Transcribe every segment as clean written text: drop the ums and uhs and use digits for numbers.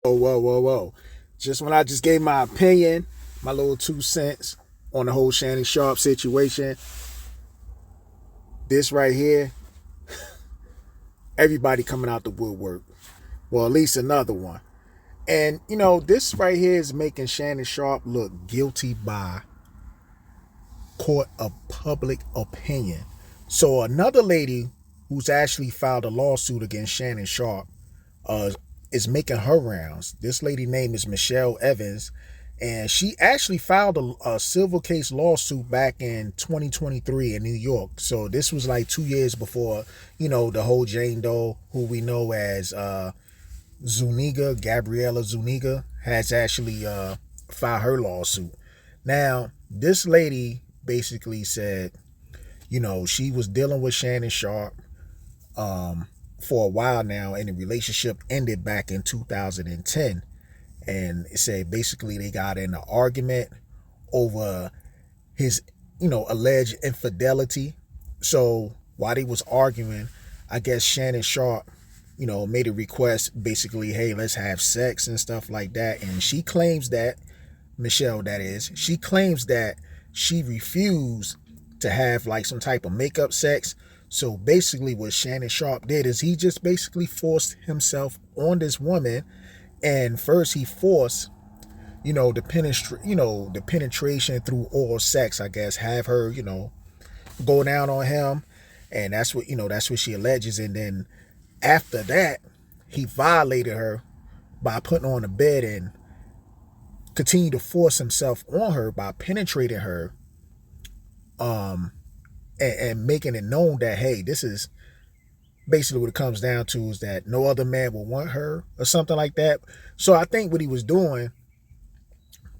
Whoa, whoa, whoa, whoa. Just when I just gave my opinion, my little 2 cents on the whole Shannon Sharpe situation, this right here, everybody coming out the woodwork. Well, at least another one. And, this right here is making Shannon Sharpe look guilty by court of public opinion. So another lady who's actually filed a lawsuit against Shannon Sharpe uh, is making her rounds. This lady name is Michelle Evans, and she actually filed a civil case lawsuit back in 2023 in New York. So this was like 2 years before, the whole Jane Doe, who we know as Zuniga, Gabriella Zuniga, has actually filed her lawsuit. Now, this lady basically said, she was dealing with Shannon Sharpe for a while now, and the relationship ended back in 2010. And it said basically they got in an argument over his, alleged infidelity. So while they was arguing, I guess Shannon Sharpe, made a request basically, hey, let's have sex and stuff like that. And she claims that, Michelle, that is, she claims that she refused to have like some type of makeup sex. So basically what Shannon Sharpe did is he just basically forced himself on this woman. And first he forced, the penetration through oral sex, I guess, have her, go down on him. And that's what she alleges. And then after that, he violated her by putting her on the bed and continued to force himself on her by penetrating her, and making it known that, hey, this is basically what it comes down to, is that no other man will want her or something like that. So I think what he was doing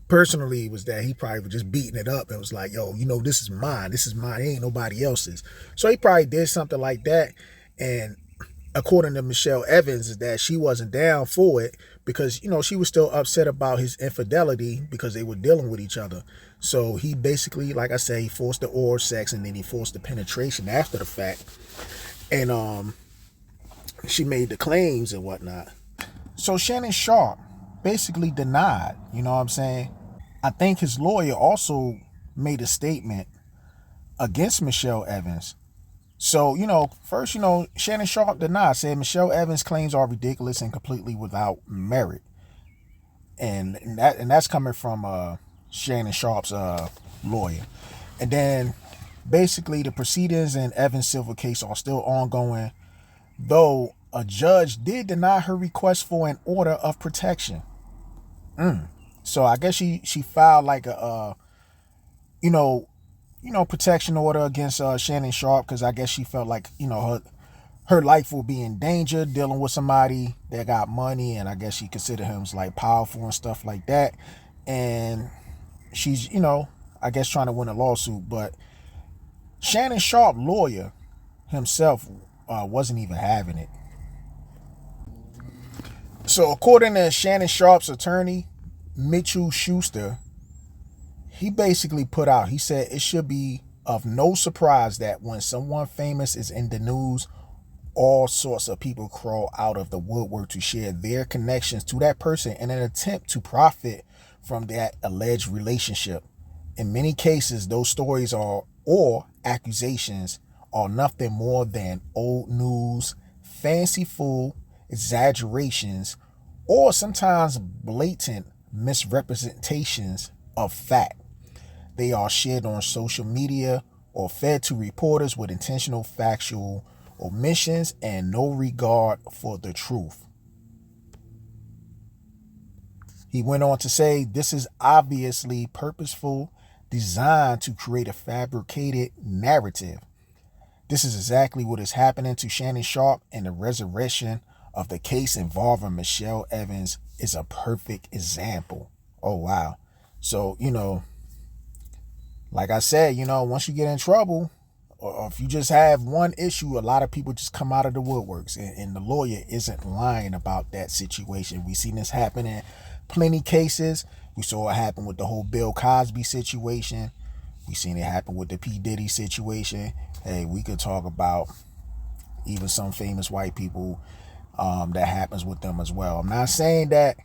personally was that he probably was just beating it up and was like, yo, this is mine. This is mine. It ain't nobody else's. So he probably did something like that. And according to Michelle Evans, is that she wasn't down for it because, she was still upset about his infidelity because they were dealing with each other. So he basically, like I say, he forced the oral sex and then he forced the penetration after the fact. And she made the claims and whatnot. So Shannon Sharpe basically denied, you know what I'm saying? I think his lawyer also made a statement against Michelle Evans. So, first, Shannon Sharpe denied, said Michelle Evans' claims are ridiculous and completely without merit. And that's coming from Shannon Sharpe's lawyer. And then basically the proceedings in Evans' civil case are still ongoing, though a judge did deny her request for an order of protection. So I guess she filed like a protection order against Shannon Sharpe because I guess she felt like her life will be in danger dealing with somebody that got money, and I guess she considered him as like powerful and stuff like that. And she's I guess trying to win a lawsuit, but Shannon Sharpe lawyer himself wasn't even having it. So according to Shannon Sharpe's attorney, Mitchell Schuster, he basically he said it should be of no surprise that when someone famous is in the news, all sorts of people crawl out of the woodwork to share their connections to that person in an attempt to profit from that alleged relationship. In many cases, those stories or accusations are nothing more than old news, fanciful exaggerations, or sometimes blatant misrepresentations of fact. They are shared on social media or fed to reporters with intentional factual omissions and no regard for the truth. He went on to say this is obviously purposeful, designed to create a fabricated narrative. This is exactly what is happening to Shannon Sharpe, and the resurrection of the case involving Michelle Evans is a perfect example. Oh, wow. So, like I said, once you get in trouble, or if you just have one issue, a lot of people just come out of the woodworks, and the lawyer isn't lying about that situation. We've seen this happen in plenty cases. We saw it happen with the whole Bill Cosby situation. We've seen it happen with the P. Diddy situation. Hey, we could talk about even some famous white people that happens with them as well. I'm not saying that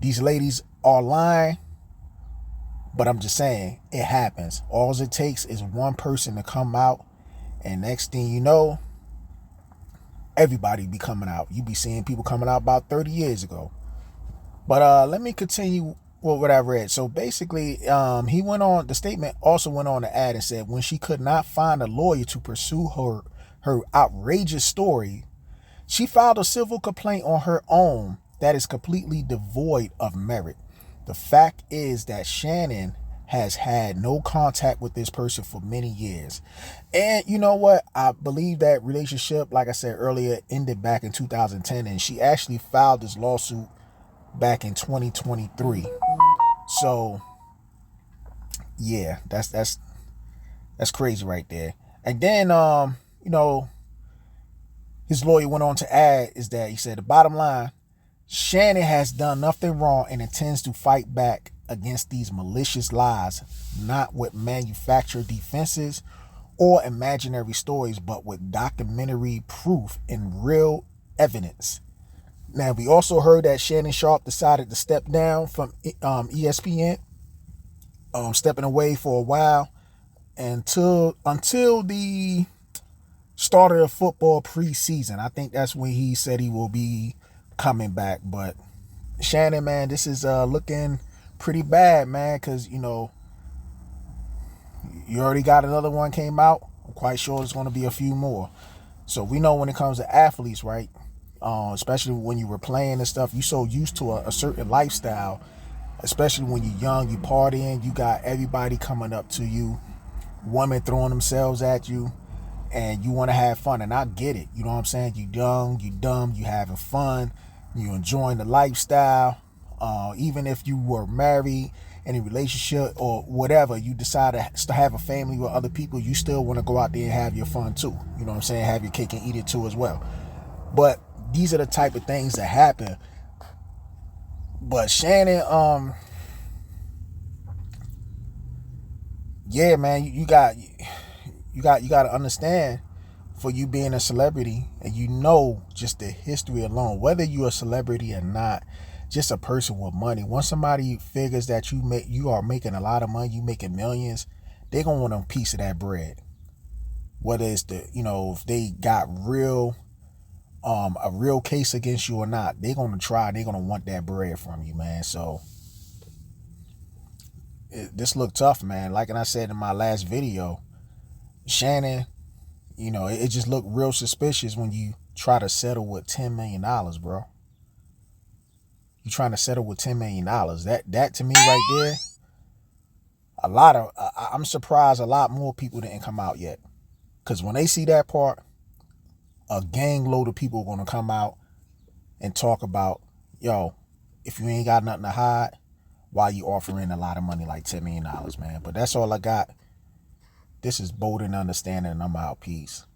these ladies are lying, but I'm just saying it happens. All it takes is one person to come out, and next thing you know, everybody be coming out. You be seeing people coming out about 30 years ago. But let me continue with what I read. So basically, he went on, the statement also went on to add and said, when she could not find a lawyer to pursue her outrageous story, she filed a civil complaint on her own that is completely devoid of merit. The fact is that Shannon has had no contact with this person for many years. And you know what? I believe that relationship, like I said earlier, ended back in 2010, and she actually filed this lawsuit back in 2023. So yeah, that's crazy right there. And then his lawyer went on to add is that he said the bottom line, Shannon has done nothing wrong and intends to fight back against these malicious lies, not with manufactured defenses or imaginary stories, but with documentary proof and real evidence. Now, we also heard that Shannon Sharpe decided to step down from ESPN, stepping away for a while until the start of the football preseason. I think that's when he said he will be coming back. But Shannon, man, this is looking pretty bad, man, because, you already got another one came out. I'm quite sure there's going to be a few more. So we know when it comes to athletes, right? Especially when you were playing and stuff, you so used to a certain lifestyle, especially when you're young, you partying, you got everybody coming up to you, women throwing themselves at you, and you want to have fun. And I get it. You know what I'm saying? You young, you dumb, you having fun, you enjoying the lifestyle. Even if you were married, in a relationship or whatever, you decide to have a family with other people, you still want to go out there and have your fun too. You know what I'm saying? Have your cake and eat it too as well. But these are the type of things that happen. But Shannon, yeah, man, you got to understand, for you being a celebrity, and just the history alone, whether you're a celebrity or not, just a person with money. Once somebody figures that you are making a lot of money, you making millions, they gonna want a piece of that bread. Whether it's if they got a real case against you or not, they're gonna want that bread from you, man. So this looked tough, man. Like I said in my last video, Shannon, it just looked real suspicious when you try to settle with $10 million, bro. You trying to settle with $10 million. That to me right there, I'm surprised a lot more people didn't come out yet. Because when they see that part, a gang load of people are going to come out and talk about, yo, if you ain't got nothing to hide, why you offering a lot of money like $10 million, man? But that's all I got. This is Bold and Understanding, and I'm out. Peace.